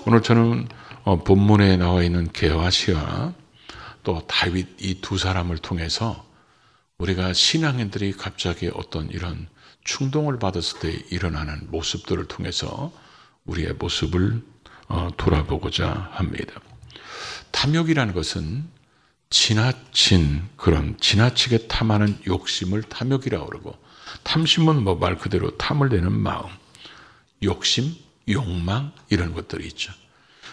오늘 저는 본문에 나와 있는 게하시와 또 다윗 이 두 사람을 통해서 우리가 신앙인들이 갑자기 어떤 이런 충동을 받았을 때 일어나는 모습들을 통해서 우리의 모습을 돌아보고자 합니다. 탐욕이라는 것은 지나치게 탐하는 욕심을 탐욕이라고 그러고, 탐심은 말 그대로 탐을 내는 마음, 욕심, 욕망 이런 것들이 있죠.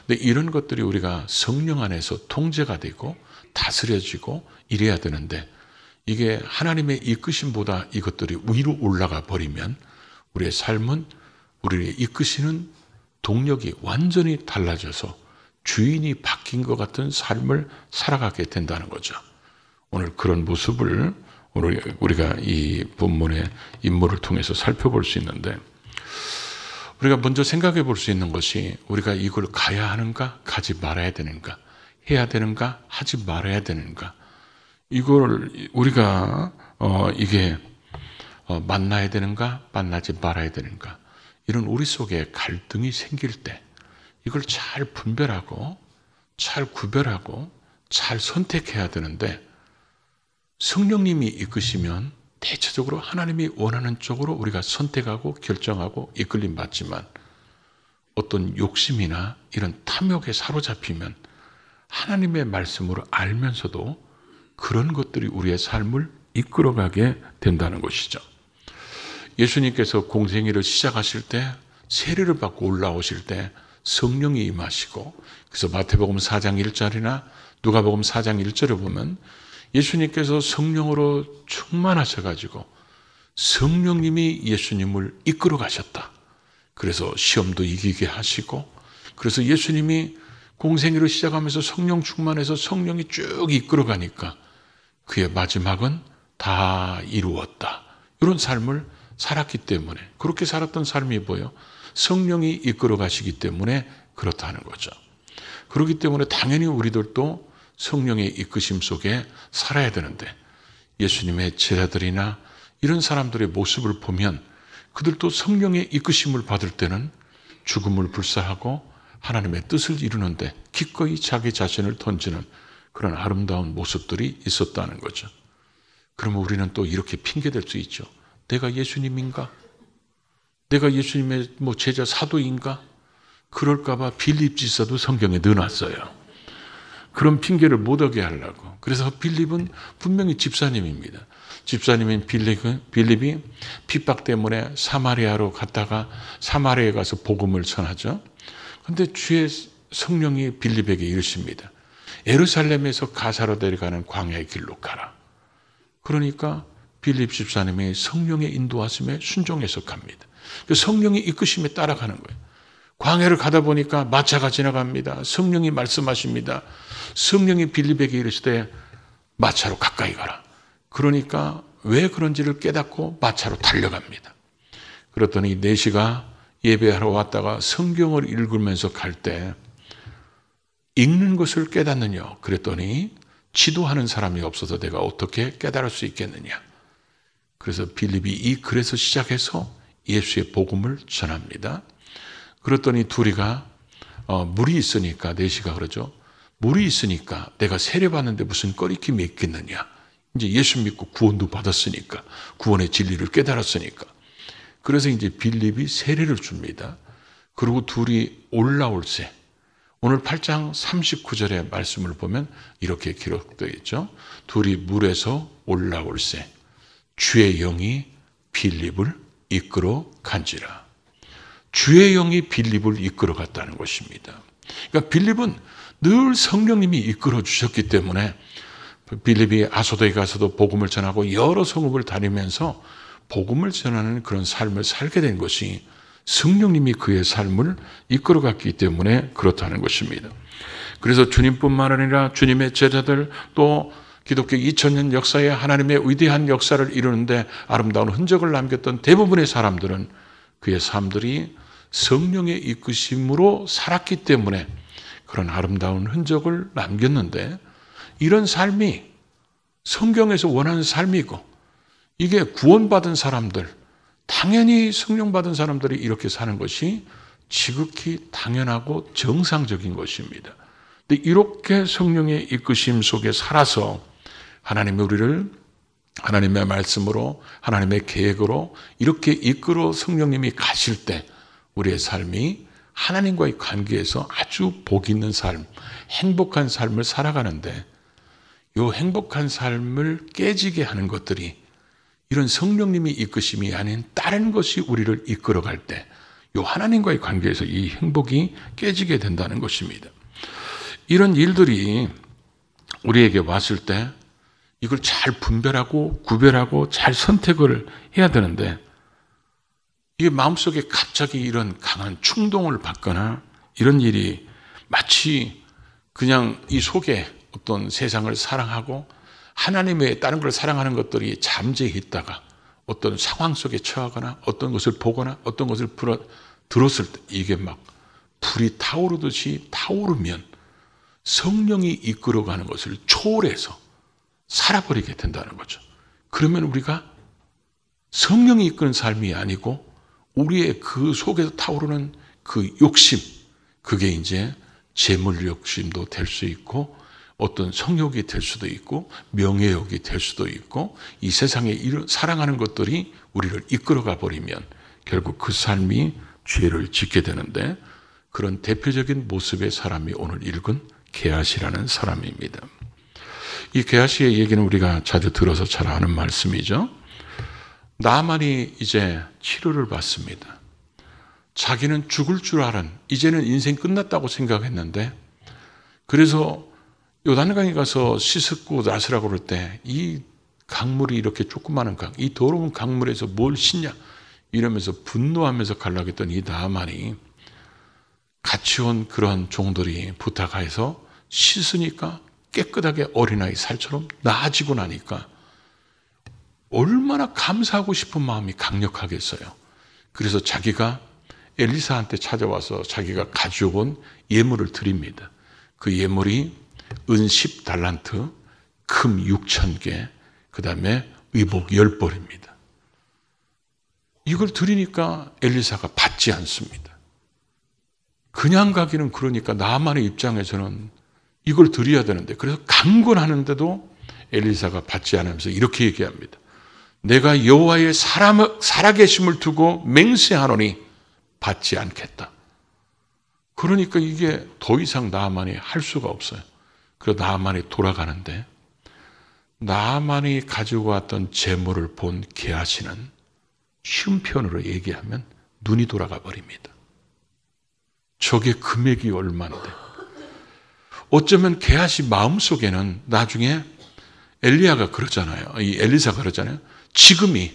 근데 이런 것들이 우리가 성령 안에서 통제가 되고 다스려지고 이래야 되는데, 이게 하나님의 이끄심보다 이것들이 위로 올라가 버리면 우리의 삶은 우리를 이끄시는 동력이 완전히 달라져서 주인이 바뀐 것 같은 삶을 살아가게 된다는 거죠. 오늘 그런 모습을 우리가 이 본문의 인물을 통해서 살펴볼 수 있는데, 우리가 먼저 생각해 볼 수 있는 것이 우리가 이걸 가야 하는가, 가지 말아야 되는가, 해야 되는가, 하지 말아야 되는가, 이걸 우리가 이게 만나야 되는가, 만나지 말아야 되는가, 이런 우리 속에 갈등이 생길 때 이걸 잘 분별하고 잘 구별하고 잘 선택해야 되는데, 성령님이 이끄시면 대체적으로 하나님이 원하는 쪽으로 우리가 선택하고 결정하고 이끌림 받지만, 어떤 욕심이나 이런 탐욕에 사로잡히면 하나님의 말씀으로 알면서도 그런 것들이 우리의 삶을 이끌어가게 된다는 것이죠. 예수님께서 공생애를 시작하실 때, 세례를 받고 올라오실 때 성령이 임하시고, 그래서 마태복음 4장 1절이나 누가복음 4장 1절에 보면 예수님께서 성령으로 충만하셔가지고 성령님이 예수님을 이끌어 가셨다. 그래서 시험도 이기게 하시고, 그래서 예수님이 공생애를 시작하면서 성령 충만해서 성령이 쭉 이끌어 가니까 그의 마지막은 다 이루었다. 이런 삶을 살았기 때문에, 그렇게 살았던 삶이 뭐예요? 성령이 이끌어 가시기 때문에 그렇다는 거죠. 그렇기 때문에 당연히 우리들도 성령의 이끄심 속에 살아야 되는데, 예수님의 제자들이나 이런 사람들의 모습을 보면 그들도 성령의 이끄심을 받을 때는 죽음을 불사하고 하나님의 뜻을 이루는데 기꺼이 자기 자신을 던지는 그런 아름다운 모습들이 있었다는 거죠. 그러면 우리는 또 이렇게 핑계댈 수 있죠. 내가 예수님인가? 내가 예수님의 제자 사도인가? 그럴까봐 빌립 지사도 성경에 넣어놨어요. 그런 핑계를 못 오게 하려고. 그래서 빌립은 분명히 집사님입니다. 집사님인 빌립이 핍박 때문에 사마리아로 갔다가 사마리아에 가서 복음을 전하죠. 그런데 주의 성령이 빌립에게 이르십니다. 예루살렘에서 가사로 내려가는 광야의 길로 가라. 그러니까 빌립 집사님이 성령의 인도하심에 순종해서 갑니다. 성령이 이끄심에 따라가는 거예요. 광야를 가다 보니까 마차가 지나갑니다. 성령이 말씀하십니다. 성령이 빌립에게 이르시되 마차로 가까이 가라. 그러니까 왜 그런지를 깨닫고 마차로 달려갑니다. 그랬더니 4시가 예배하러 왔다가 성경을 읽으면서 갈 때 읽는 것을 깨닫느냐? 그랬더니 지도하는 사람이 없어서 내가 어떻게 깨달을 수 있겠느냐? 그래서 빌립이 이 글에서 시작해서 예수의 복음을 전합니다. 그랬더니 둘이가 물이 있으니까, 4시가 그러죠. 물이 있으니까 내가 세례받는데 무슨 꺼리낌이 있겠느냐. 이제 예수 믿고 구원도 받았으니까, 구원의 진리를 깨달았으니까. 그래서 이제 빌립이 세례를 줍니다. 그리고 둘이 올라올세. 오늘 8장 39절의 말씀을 보면 이렇게 기록되어 있죠. 둘이 물에서 올라올세. 주의 영이 빌립을 이끌어 간지라. 주의 영이 빌립을 이끌어 갔다는 것입니다. 그러니까 빌립은 늘 성령님이 이끌어 주셨기 때문에 빌립이 아소도에 가서도 복음을 전하고 여러 성읍을 다니면서 복음을 전하는 그런 삶을 살게 된 것이 성령님이 그의 삶을 이끌어 갔기 때문에 그렇다는 것입니다. 그래서 주님뿐만 아니라 주님의 제자들, 또 기독교 2000년 역사에 하나님의 위대한 역사를 이루는데 아름다운 흔적을 남겼던 대부분의 사람들은 그의 삶들이 성령의 이끄심으로 살았기 때문에 그런 아름다운 흔적을 남겼는데, 이런 삶이 성경에서 원하는 삶이고, 이게 구원받은 사람들, 당연히 성령 받은 사람들이 이렇게 사는 것이 지극히 당연하고 정상적인 것입니다. 근데 이렇게 성령의 이끄심 속에 살아서 하나님이 우리를 하나님의 말씀으로 하나님의 계획으로 이렇게 이끌어 성령님이 가실 때 우리의 삶이 하나님과의 관계에서 아주 복 있는 삶, 행복한 삶을 살아가는데 이 행복한 삶을 깨지게 하는 것들이 이런 성령님이 이끄심이 아닌 다른 것이 우리를 이끌어갈 때 이 하나님과의 관계에서 이 행복이 깨지게 된다는 것입니다. 이런 일들이 우리에게 왔을 때 이걸 잘 분별하고 구별하고 잘 선택을 해야 되는데 이게 마음속에 갑자기 이런 강한 충동을 받거나 이런 일이 마치 그냥 이 속에 어떤 세상을 사랑하고 하나님의 다른 걸 사랑하는 것들이 잠재해 있다가 어떤 상황 속에 처하거나 어떤 것을 보거나 어떤 것을 들었을 때 이게 막 불이 타오르듯이 타오르면 성령이 이끌어가는 것을 초월해서 살아버리게 된다는 거죠. 그러면 우리가 성령이 이끄는 삶이 아니고 우리의 그 속에서 타오르는 그 욕심, 그게 이제 재물 욕심도 될 수 있고 어떤 성욕이 될 수도 있고 명예욕이 될 수도 있고 이 세상에 사랑하는 것들이 우리를 이끌어가 버리면 결국 그 삶이 죄를 짓게 되는데 그런 대표적인 모습의 사람이 오늘 읽은 게하시라는 사람입니다. 이 게하시의 얘기는 우리가 자주 들어서 잘 아는 말씀이죠. 나만이 이제 치료를 받습니다. 자기는 죽을 줄 알은 이제는 인생 끝났다고 생각했는데 그래서 요단강에 가서 씻고 나서라고 그럴 때 이 강물이 이렇게 조그마한 강, 이 더러운 강물에서 뭘 씻냐 이러면서 분노하면서 가려고 했던 이 나만이 같이 온 그런 종들이 부탁해서 씻으니까 깨끗하게 어린아이 살처럼 나아지고 나니까 얼마나 감사하고 싶은 마음이 강력하겠어요. 그래서 자기가 엘리사한테 찾아와서 자기가 가져온 예물을 드립니다. 그 예물이 은 10달란트, 금 6,000개, 그 다음에 의복 10벌입니다. 이걸 드리니까 엘리사가 받지 않습니다. 그냥 가기는 그러니까 나만의 입장에서는 이걸 드려야 되는데 그래서 강권하는데도 엘리사가 받지 않으면서 이렇게 얘기합니다. 내가 여호와의 살아계심을 두고 맹세하노니 받지 않겠다. 그러니까 이게 더 이상 나만이 할 수가 없어요. 그래서 나만이 돌아가는데 나만이 가지고 왔던 재물을 본 게하시는 쉬운 표현으로 얘기하면 눈이 돌아가 버립니다. 저게 금액이 얼마인데. 어쩌면 게하시 마음속에는 나중에 엘리야가 그러잖아요. 이 엘리사가 그러잖아요. 지금이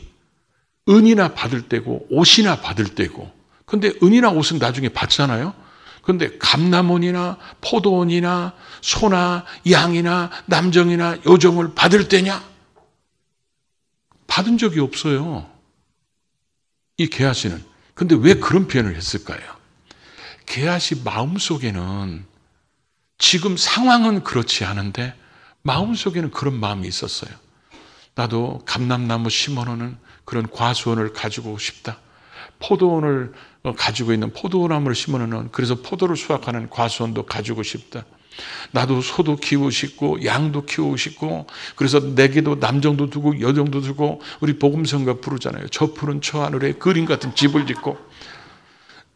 은이나 받을 때고 옷이나 받을 때고 근데 은이나 옷은 나중에 받잖아요. 그런데 감남원이나 포도원이나 소나 양이나 남정이나 여정을 받을 때냐? 받은 적이 없어요. 이 게하시는. 근데 왜 그런 표현을 했을까요? 게하시 마음속에는 지금 상황은 그렇지 않은데 마음속에는 그런 마음이 있었어요. 나도 감람나무 심어놓는 그런 과수원을 가지고 싶다. 포도원을 가지고 있는 포도나무를 심어놓는 그래서 포도를 수확하는 과수원도 가지고 싶다. 나도 소도 키우고 싶고 양도 키우고 싶고 그래서 내게도 남정도 두고 여정도 두고 우리 복음성가 부르잖아요. 저 푸른 저 하늘에 그림 같은 집을 짓고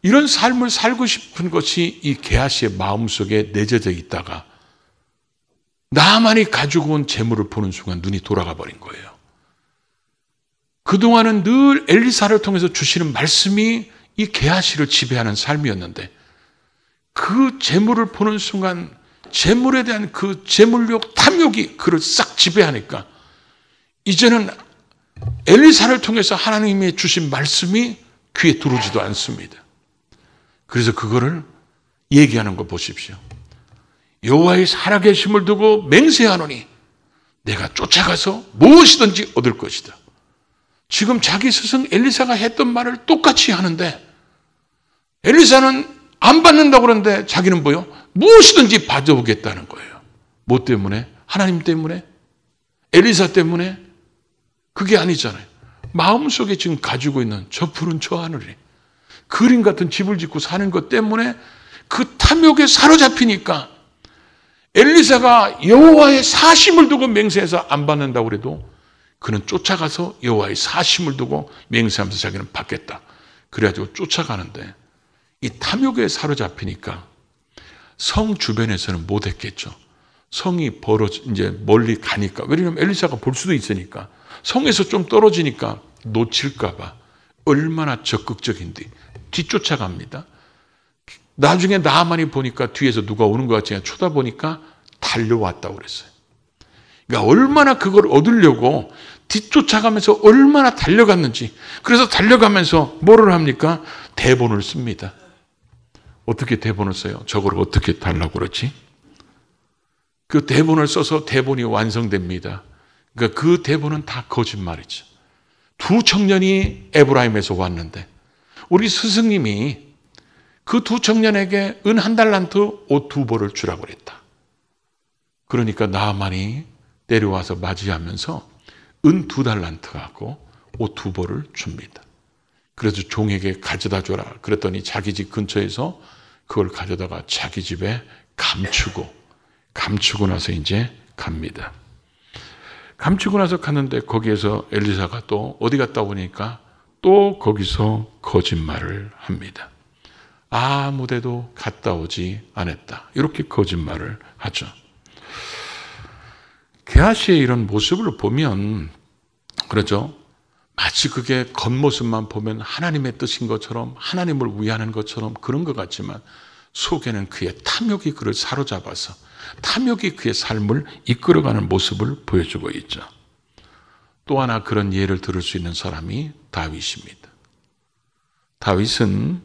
이런 삶을 살고 싶은 것이 이 게하시의 마음속에 내재져 있다가 나만이 가지고 온 재물을 보는 순간 눈이 돌아가 버린 거예요. 그동안은 늘 엘리사를 통해서 주시는 말씀이 이 게하시를 지배하는 삶이었는데 그 재물을 보는 순간 재물에 대한 그 재물욕, 탐욕이 그를 싹 지배하니까 이제는 엘리사를 통해서 하나님이 주신 말씀이 귀에 들어오지도 않습니다. 그래서 그거를 얘기하는 거 보십시오. 여호와의 살아계심을 두고 맹세하노니 내가 쫓아가서 무엇이든지 얻을 것이다. 지금 자기 스승 엘리사가 했던 말을 똑같이 하는데 엘리사는 안 받는다고 그러는데 자기는 뭐요? 무엇이든지 받아오겠다는 거예요. 뭐 때문에? 하나님 때문에? 엘리사 때문에? 그게 아니잖아요. 마음속에 지금 가지고 있는 저 푸른 저 하늘에 그림 같은 집을 짓고 사는 것 때문에 그 탐욕에 사로잡히니까 엘리사가 여호와의 사심을 두고 맹세해서 안 받는다고 그래도 그는 쫓아가서 여호와의 사심을 두고 맹세하면서 자기는 받겠다. 그래가지고 쫓아가는데 이 탐욕에 사로잡히니까 성 주변에서는 못했겠죠. 성이 이제 멀리 가니까. 왜냐하면 엘리사가 볼 수도 있으니까. 성에서 좀 떨어지니까 놓칠까봐 얼마나 적극적인지 뒤쫓아갑니다. 나중에 나아만이 보니까 뒤에서 누가 오는 것 같지 쳐다보니까 달려왔다고 그랬어요. 그러니까 얼마나 그걸 얻으려고 뒤쫓아가면서 얼마나 달려갔는지. 그래서 달려가면서 뭐를 합니까? 대본을 씁니다. 어떻게 대본을 써요? 저걸 어떻게 달라고 그러지? 그 대본을 써서 대본이 완성됩니다. 그러니까 그 대본은 다 거짓말이죠. 두 청년이 에브라임에서 왔는데 우리 스승님이 그 두 청년에게 은 1달란트 옷 2벌을 주라고 그랬다. 그러니까 나아만이 내려와서 맞이하면서 은 2달란트하고 옷 2벌을 줍니다. 그래서 종에게 가져다 줘라. 그랬더니 자기 집 근처에서 그걸 가져다가 자기 집에 감추고 나서 이제 갑니다. 감추고 나서 갔는데 거기에서 엘리사가 또 어디 갔다 오니까 또 거기서 거짓말을 합니다. 아무데도 갔다 오지 않았다. 이렇게 거짓말을 하죠. 게하시의 이런 모습을 보면 그렇죠. 마치 그게 겉모습만 보면 하나님의 뜻인 것처럼 하나님을 위하는 것처럼 그런 것 같지만 속에는 그의 탐욕이 그를 사로잡아서 탐욕이 그의 삶을 이끌어가는 모습을 보여주고 있죠. 또 하나 그런 예를 들을 수 있는 사람이 다윗입니다. 다윗은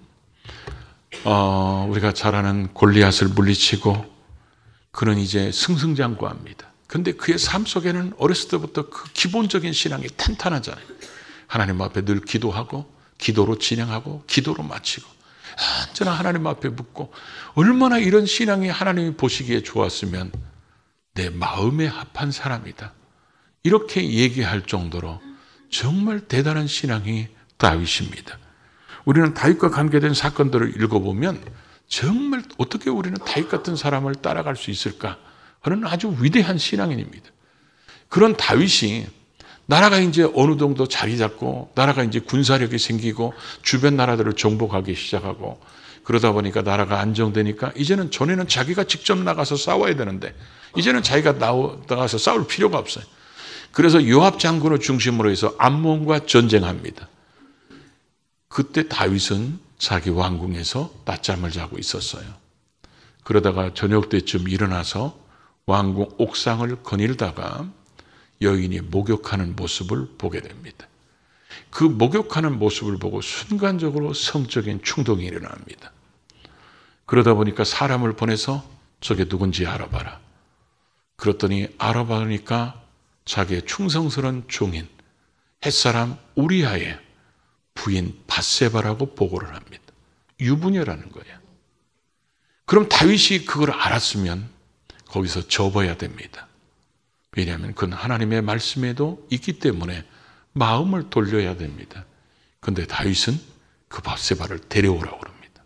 우리가 잘 아는 골리앗을 물리치고 그는 이제 승승장구합니다. 근데 그의 삶 속에는 어렸을 때부터 그 기본적인 신앙이 탄탄하잖아요. 하나님 앞에 늘 기도하고 기도로 진행하고 기도로 마치고 언제나 하나님 앞에 묻고 얼마나 이런 신앙이 하나님이 보시기에 좋았으면 내 마음에 합한 사람이다. 이렇게 얘기할 정도로 정말 대단한 신앙이 다윗입니다. 우리는 다윗과 관계된 사건들을 읽어보면 정말 어떻게 우리는 다윗 같은 사람을 따라갈 수 있을까 하는 아주 위대한 신앙인입니다. 그런 다윗이 나라가 이제 어느 정도 자리 잡고 나라가 이제 군사력이 생기고 주변 나라들을 정복하기 시작하고 그러다 보니까 나라가 안정되니까 이제는 전에는 자기가 직접 나가서 싸워야 되는데 이제는 자기가 나가서 싸울 필요가 없어요. 그래서 요압 장군을 중심으로 해서 암몬과 전쟁합니다. 그때 다윗은 자기 왕궁에서 낮잠을 자고 있었어요. 그러다가 저녁 때쯤 일어나서 왕궁 옥상을 거닐다가 여인이 목욕하는 모습을 보게 됩니다. 그 목욕하는 모습을 보고 순간적으로 성적인 충동이 일어납니다. 그러다 보니까 사람을 보내서 저게 누군지 알아봐라. 그랬더니 알아보니까 자기의 충성스러운 종인 햇사람 우리아의 부인 밧세바라고 보고를 합니다. 유부녀라는 거예요. 그럼 다윗이 그걸 알았으면 거기서 접어야 됩니다. 왜냐하면 그건 하나님의 말씀에도 있기 때문에 마음을 돌려야 됩니다. 그런데 다윗은 그 밧세바를 데려오라고 합니다.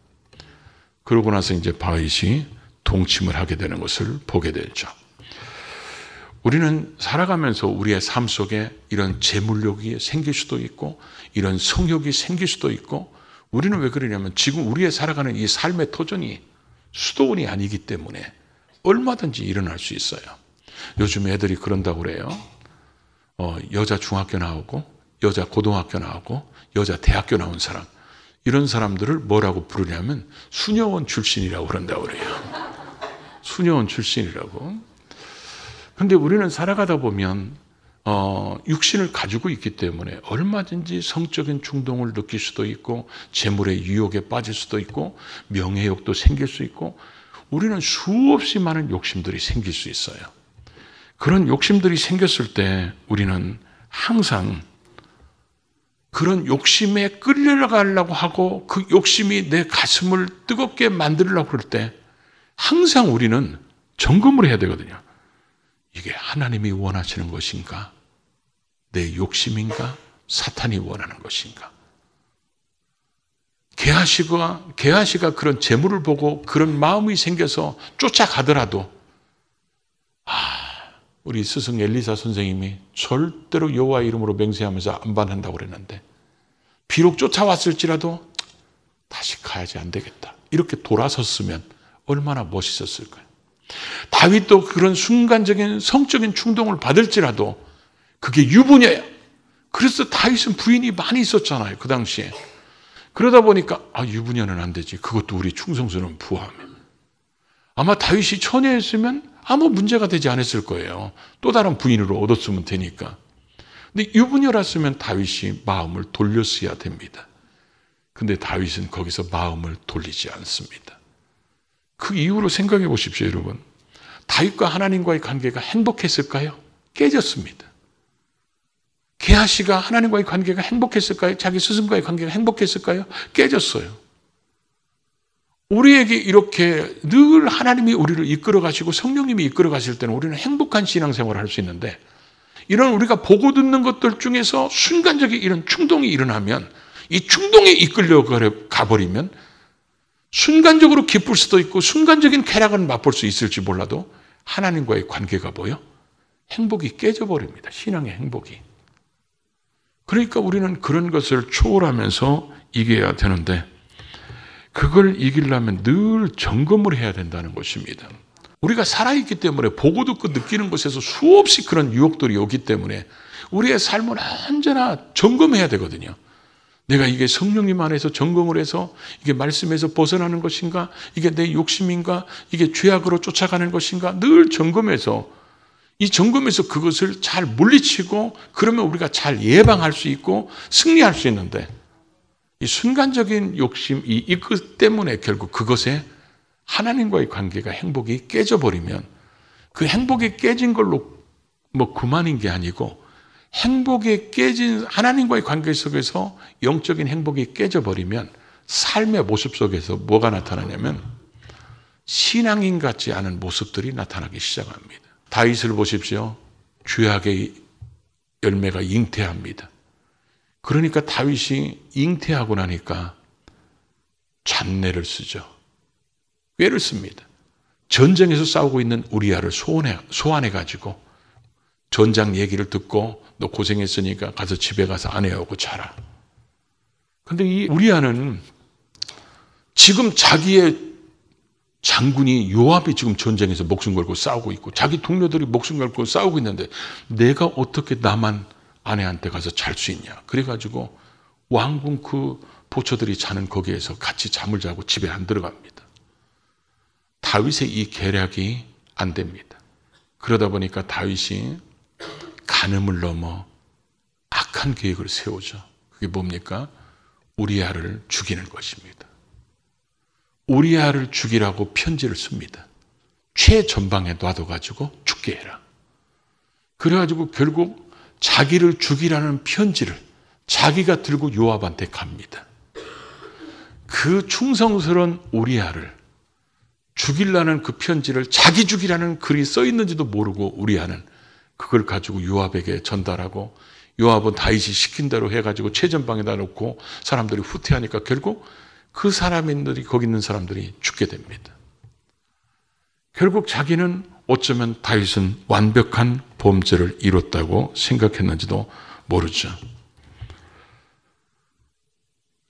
그러고 나서 이제 다윗이 동침을 하게 되는 것을 보게 되죠. 우리는 살아가면서 우리의 삶 속에 이런 재물욕이 생길 수도 있고 이런 성욕이 생길 수도 있고 우리는 왜 그러냐면 지금 우리의 살아가는 이 삶의 터전이 수도원이 아니기 때문에 얼마든지 일어날 수 있어요. 요즘 애들이 그런다고 그래요. 여자 중학교 나오고 여자 고등학교 나오고 여자 대학교 나온 사람 이런 사람들을 뭐라고 부르냐면 수녀원 출신이라고 그런다고 그래요. 수녀원 출신이라고. 근데 우리는 살아가다 보면 육신을 가지고 있기 때문에 얼마든지 성적인 충동을 느낄 수도 있고 재물의 유혹에 빠질 수도 있고 명예욕도 생길 수 있고 우리는 수없이 많은 욕심들이 생길 수 있어요. 그런 욕심들이 생겼을 때 우리는 항상 그런 욕심에 끌려가려고 하고 그 욕심이 내 가슴을 뜨겁게 만들려고 그럴 때 항상 우리는 점검을 해야 되거든요. 이게 하나님이 원하시는 것인가? 내 욕심인가? 사탄이 원하는 것인가? 게하시가 그런 재물을 보고 그런 마음이 생겨서 쫓아가더라도 우리 스승 엘리사 선생님이 절대로 여호와 이름으로 맹세하면서 안 반한다고 그랬는데 비록 쫓아왔을지라도 다시 가야지 안 되겠다. 이렇게 돌아섰으면 얼마나 멋있었을까요? 다윗도 그런 순간적인 성적인 충동을 받을지라도 그게 유부녀야. 그래서 다윗은 부인이 많이 있었잖아요. 그 당시에. 그러다 보니까 유부녀는 안 되지. 그것도 우리 충성스러운 부하면. 아마 다윗이 처녀였으면 아무 문제가 되지 않았을 거예요. 또 다른 부인으로 얻었으면 되니까. 근데 유부녀랐으면 다윗이 마음을 돌렸어야 됩니다. 근데 다윗은 거기서 마음을 돌리지 않습니다. 그 이후로 생각해 보십시오, 여러분. 다윗과 하나님과의 관계가 행복했을까요? 깨졌습니다. 게하시가 하나님과의 관계가 행복했을까요? 자기 스승과의 관계가 행복했을까요? 깨졌어요. 우리에게 이렇게 늘 하나님이 우리를 이끌어 가시고 성령님이 이끌어 가실 때는 우리는 행복한 신앙생활을 할 수 있는데 이런 우리가 보고 듣는 것들 중에서 순간적인 이런 충동이 일어나면 이 충동에 이끌려 가버리면 순간적으로 기쁠 수도 있고 순간적인 쾌락을 맛볼 수 있을지 몰라도 하나님과의 관계가 뭐요? 행복이 깨져버립니다. 신앙의 행복이. 그러니까 우리는 그런 것을 초월하면서 이겨야 되는데 그걸 이기려면 늘 점검을 해야 된다는 것입니다. 우리가 살아있기 때문에 보고 듣고 느끼는 곳에서 수없이 그런 유혹들이 오기 때문에 우리의 삶은 언제나 점검해야 되거든요. 내가 이게 성령님 안에서 점검을 해서 이게 말씀에서 벗어나는 것인가? 이게 내 욕심인가? 이게 죄악으로 쫓아가는 것인가? 늘 점검해서 이 점검에서 그것을 잘 물리치고 그러면 우리가 잘 예방할 수 있고 승리할 수 있는데 이 순간적인 욕심, 이 이것 때문에 결국 그것에 하나님과의 관계가 행복이 깨져버리면 그 행복이 깨진 걸로 그만인 게 아니고 행복이 깨진 하나님과의 관계 속에서 영적인 행복이 깨져버리면 삶의 모습 속에서 뭐가 나타나냐면 신앙인 같지 않은 모습들이 나타나기 시작합니다. 다윗을 보십시오. 죄악의 열매가 잉태합니다. 그러니까 다윗이 잉태하고 나니까 잔내를 쓰죠. 꾀를 씁니다. 전쟁에서 싸우고 있는 우리아를 소환해가지고 전장 얘기를 듣고 너 고생했으니까 가서 집에 가서 아내하고 자라. 근데 이 우리아는 지금 자기의 장군이 요압이 지금 전쟁에서 목숨 걸고 싸우고 있고 자기 동료들이 목숨 걸고 싸우고 있는데 내가 어떻게 나만 아내한테 가서 잘 수 있냐. 그래가지고 왕궁 그 보초들이 자는 거기에서 같이 잠을 자고 집에 안 들어갑니다. 다윗의 이 계략이 안 됩니다. 그러다 보니까 다윗이 간음을 넘어 악한 계획을 세우죠. 그게 뭡니까? 우리아를 죽이는 것입니다. 우리아를 죽이라고 편지를 씁니다. 최전방에 놔둬가지고 죽게 해라. 그래가지고 결국 자기를 죽이라는 편지를 자기가 들고 요압한테 갑니다. 그 충성스러운 우리아를 죽이려는 그 편지를 자기 죽이라는 글이 써 있는지도 모르고 우리아는 그걸 가지고 요압에게 전달하고 요압은 다윗이 시킨 대로 해가지고 최전방에다 놓고 사람들이 후퇴하니까 결국 그 사람들이 거기 있는 사람들이 죽게 됩니다. 결국 자기는 어쩌면 다윗은 완벽한 범죄를 이뤘다고 생각했는지도 모르죠.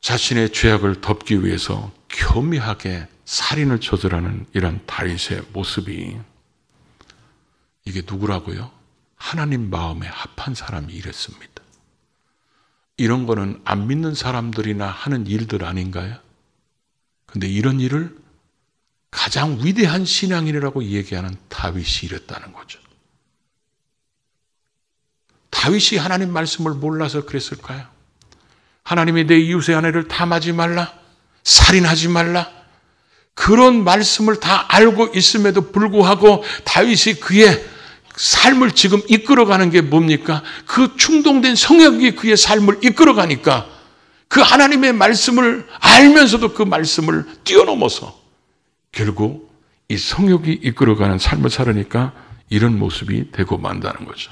자신의 죄악을 덮기 위해서 교묘하게 살인을 저질하는 이런 다윗의 모습이 이게 누구라고요? 하나님 마음에 합한 사람이 이랬습니다. 이런 거는 안 믿는 사람들이나 하는 일들 아닌가요? 근데 이런 일을 가장 위대한 신앙인이라고 얘기하는 다윗이 이랬다는 거죠. 다윗이 하나님 말씀을 몰라서 그랬을까요? 하나님이 내 이웃의 아내를 탐하지 말라, 살인하지 말라, 그런 말씀을 다 알고 있음에도 불구하고 다윗이 그의 삶을 지금 이끌어가는 게 뭡니까? 그 충동된 성욕이 그의 삶을 이끌어가니까 그 하나님의 말씀을 알면서도 그 말씀을 뛰어넘어서 결국 이 성욕이 이끌어가는 삶을 살으니까 이런 모습이 되고 만다는 거죠.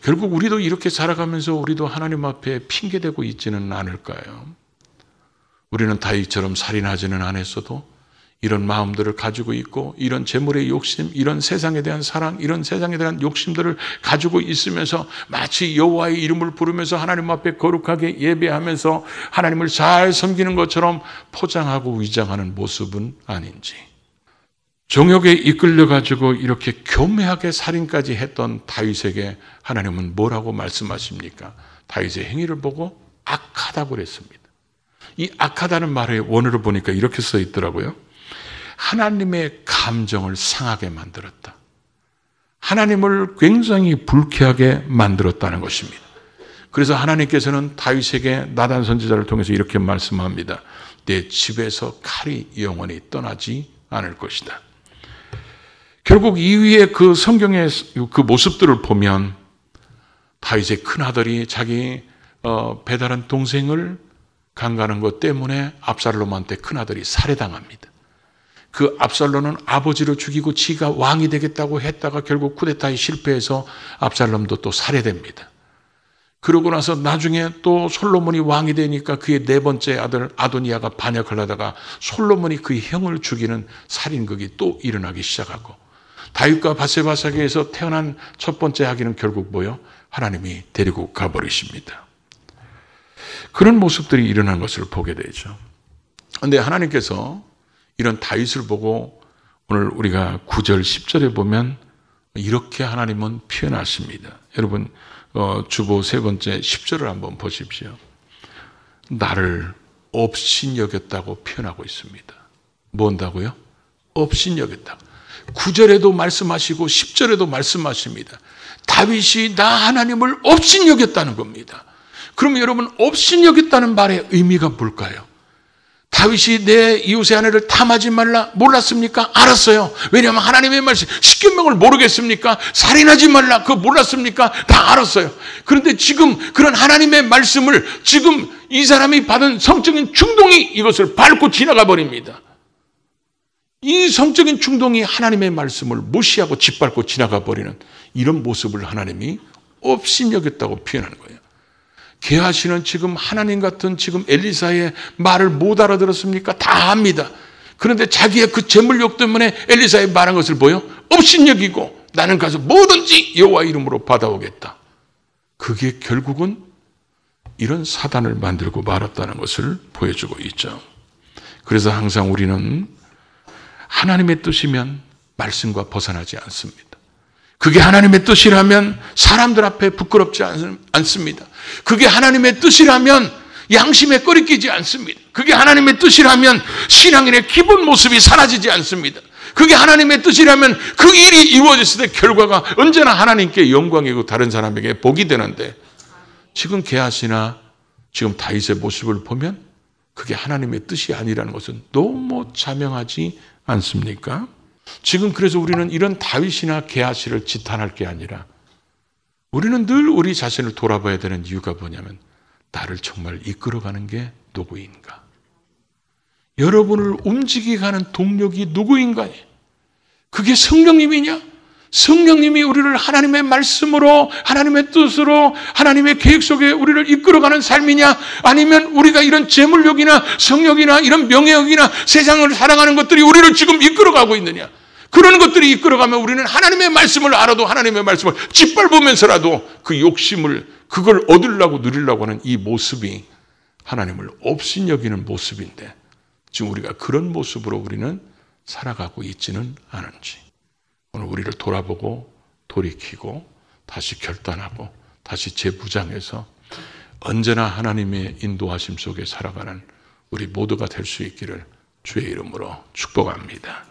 결국 우리도 이렇게 살아가면서 우리도 하나님 앞에 핑계대고 있지는 않을까요? 우리는 다윗처럼 살인하지는 않았어도 이런 마음들을 가지고 있고 이런 재물의 욕심, 이런 세상에 대한 사랑, 이런 세상에 대한 욕심들을 가지고 있으면서 마치 여호와의 이름을 부르면서 하나님 앞에 거룩하게 예배하면서 하나님을 잘 섬기는 것처럼 포장하고 위장하는 모습은 아닌지. 정욕에 이끌려가지고 이렇게 교묘하게 살인까지 했던 다윗에게 하나님은 뭐라고 말씀하십니까? 다윗의 행위를 보고 악하다고 그랬습니다. 이 악하다는 말의 원어를 보니까 이렇게 써 있더라고요. 하나님의 감정을 상하게 만들었다. 하나님을 굉장히 불쾌하게 만들었다는 것입니다. 그래서 하나님께서는 다윗에게 나단 선지자를 통해서 이렇게 말씀합니다. 내 집에서 칼이 영원히 떠나지 않을 것이다. 결국 이후에 그 성경의 그 모습들을 보면 다윗의 큰아들이 자기 배다른 동생을 강간한 것 때문에 압살롬한테 큰아들이 살해당합니다. 그 압살롬은 아버지를 죽이고 지가 왕이 되겠다고 했다가 결국 쿠데타에 실패해서 압살롬도 또 살해됩니다. 그러고 나서 나중에 또 솔로몬이 왕이 되니까 그의 네 번째 아들 아도니아가 반역을 하다가 솔로몬이 그의 형을 죽이는 살인극이 또 일어나기 시작하고 다윗과 밧세바 사이에서 태어난 첫 번째 아기는 결국 뭐요? 하나님이 데리고 가버리십니다. 그런 모습들이 일어난 것을 보게 되죠. 그런데 하나님께서 이런 다윗을 보고 오늘 우리가 9절, 10절에 보면 이렇게 하나님은 표현하십니다. 여러분 주보 세 번째 10절을 한번 보십시오. 나를 업신여겼다고 표현하고 있습니다. 뭔다고요? 업신여겼다고. 9절에도 말씀하시고 10절에도 말씀하십니다. 다윗이 나 하나님을 업신여겼다는 겁니다. 그러면 여러분 업신여겼다는 말의 의미가 뭘까요? 다윗이 내 이웃의 아내를 탐하지 말라 몰랐습니까? 알았어요. 왜냐하면 하나님의 말씀 10계명을 모르겠습니까? 살인하지 말라 그거 몰랐습니까? 다 알았어요. 그런데 지금 그런 하나님의 말씀을 지금 이 사람이 받은 성적인 충동이 이것을 밟고 지나가 버립니다. 이 성적인 충동이 하나님의 말씀을 무시하고 짓밟고 지나가 버리는 이런 모습을 하나님이 업신여겼다고 표현하는 거예요. 게하시는 지금 하나님 같은 지금 엘리사의 말을 못 알아들었습니까? 다 압니다. 그런데 자기의 그 재물욕 때문에 엘리사의 말한 것을 보여 업신여기고 나는 가서 뭐든지 여호와 이름으로 받아오겠다. 그게 결국은 이런 사단을 만들고 말았다는 것을 보여주고 있죠. 그래서 항상 우리는 하나님의 뜻이면 말씀과 벗어나지 않습니다. 그게 하나님의 뜻이라면 사람들 앞에 부끄럽지 않습니다. 그게 하나님의 뜻이라면 양심에 꺼리끼지 않습니다. 그게 하나님의 뜻이라면 신앙인의 기본 모습이 사라지지 않습니다. 그게 하나님의 뜻이라면 그 일이 이루어졌을 때 결과가 언제나 하나님께 영광이고 다른 사람에게 복이 되는데 지금 게하시나 지금 다윗의 모습을 보면 그게 하나님의 뜻이 아니라는 것은 너무 자명하지 않습니까? 지금 그래서 우리는 이런 다윗이나 게하시를 지탄할 게 아니라 우리는 늘 우리 자신을 돌아봐야 되는 이유가 뭐냐면 나를 정말 이끌어가는 게 누구인가? 여러분을 움직이게 하는 동력이 누구인가? 그게 성령님이냐? 성령님이 우리를 하나님의 말씀으로 하나님의 뜻으로 하나님의 계획 속에 우리를 이끌어가는 삶이냐? 아니면 우리가 이런 재물욕이나 성욕이나 이런 명예욕이나 세상을 사랑하는 것들이 우리를 지금 이끌어가고 있느냐? 그런 것들이 이끌어가면 우리는 하나님의 말씀을 알아도 하나님의 말씀을 짓밟으면서라도 그 욕심을 그걸 얻으려고 누리려고 하는 이 모습이 하나님을 업신여기는 모습인데 지금 우리가 그런 모습으로 우리는 살아가고 있지는 않은지 오늘 우리를 돌아보고 돌이키고 다시 결단하고 다시 재무장해서 언제나 하나님의 인도하심 속에 살아가는 우리 모두가 될 수 있기를 주의 이름으로 축복합니다.